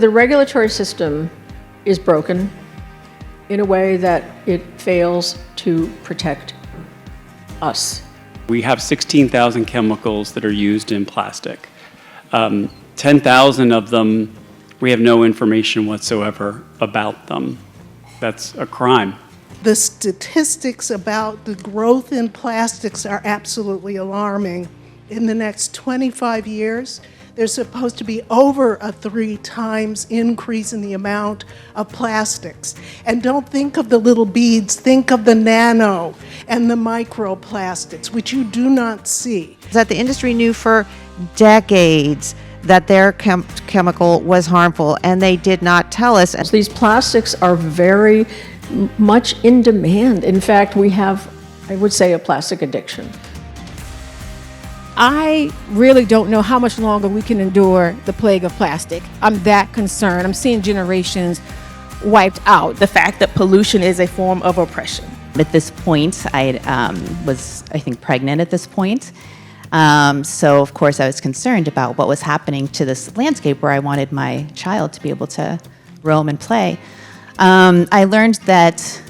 The regulatory system is broken in a way that it fails to protect us. We have 16,000 chemicals that are used in plastic. 10,000 of them, we have no information whatsoever about them. That's a crime. The statistics about the growth in plastics are absolutely alarming. In the next 25 years, there's supposed to be over a 3 times increase in the amount of plastics. And don't think of the little beads, think of the nano and the microplastics, which you do not see. That the industry knew for decades that their chemical was harmful, and they did not tell us. These plastics are very much in demand. In fact, we have, I would say, a plastic addiction. I really don't know how much longer we can endure the plague of plastic. I'm that concerned. I'm seeing generations wiped out. The fact that pollution is a form of oppression. At this point, I was, I think, pregnant at this point. So, of course, I was concerned about what was happening to this landscape where I wanted my child to be able to roam and play. I learned that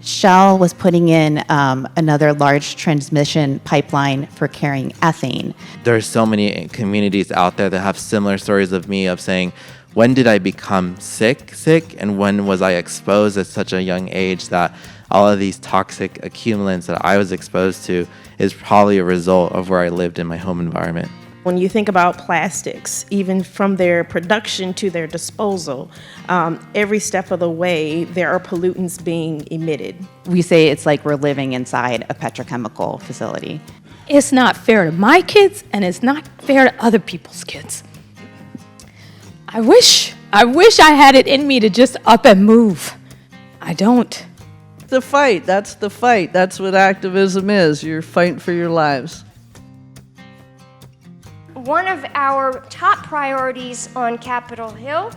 Shell was putting in another large transmission pipeline for carrying ethane. There are so many communities out there that have similar stories of me of saying, when did I become sick, and when was I exposed at such a young age that all of these toxic accumulants that I was exposed to is probably a result of where I lived in my home environment. When you think about plastics, even from their production to their disposal, every step of the way, there are pollutants being emitted. We say it's like we're living inside a petrochemical facility. It's not fair to my kids, and it's not fair to other people's kids. I wish I had it in me to just up and move. I don't. The fight, that's the fight. That's what activism is. You're fighting for your lives. One of our top priorities on Capitol Hill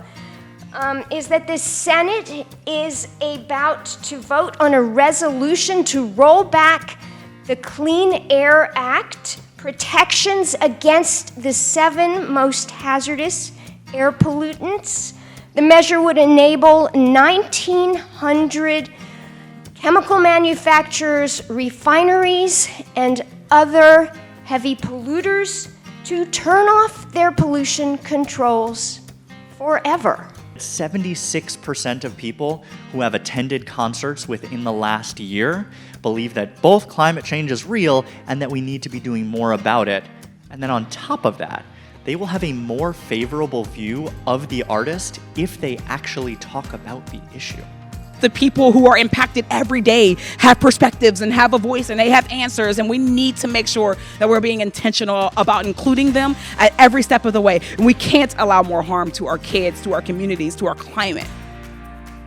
is that the Senate is about to vote on a resolution to roll back the Clean Air Act, protections against the 7 most hazardous air pollutants. The measure would enable 1,900 chemical manufacturers, refineries, and other heavy polluters to turn off their pollution controls forever. 76% of people who have attended concerts within the last year believe that both climate change is real and that we need to be doing more about it. And then on top of that, they will have a more favorable view of the artist if they actually talk about the issue. The people who are impacted every day have perspectives and have a voice and they have answers, and we need to make sure that we're being intentional about including them at every step of the way. And we can't allow more harm to our kids, to our communities, to our climate.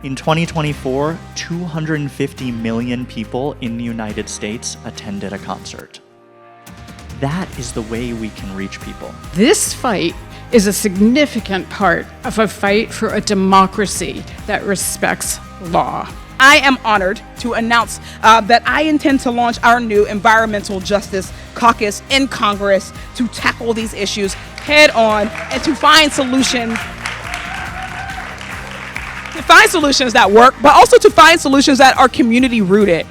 In 2024, 250 million people in the United States attended a concert. That is the way we can reach people. This fight is a significant part of a fight for a democracy that respects law. I am honored to announce that I intend to launch our new Environmental Justice Caucus in Congress to tackle these issues head on and to find solutions that work, but also to find solutions that are community rooted.